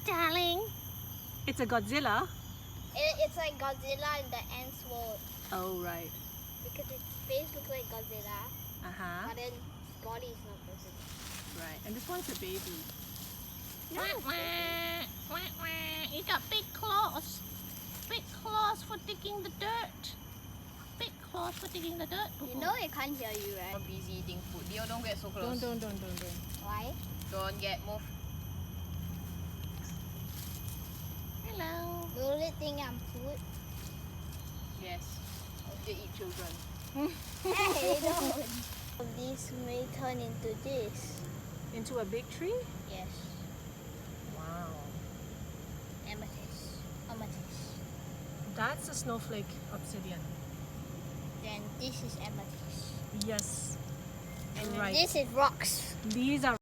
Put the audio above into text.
darling. It's a Godzilla. It's like Godzilla in the ants world. Oh, right. Because its face looks like Godzilla, Uh-huh. but then its body is not Godzilla. Right. And this one's a baby. You got big claws. Big claws for digging the dirt. Big claws for digging the dirt. You know it can't hear you, right? I'm busy eating food. Leo, don't get so close. Don't. Why? Don't get move. Hello. Will it think I'm food? Yes. They eat children. Hey, don't. This may turn into this. Into a big tree? Yes. Wow. Amethyst. Amethyst. That's a snowflake obsidian. Then this is amethyst. Yes. And then Right. this is rocks. These are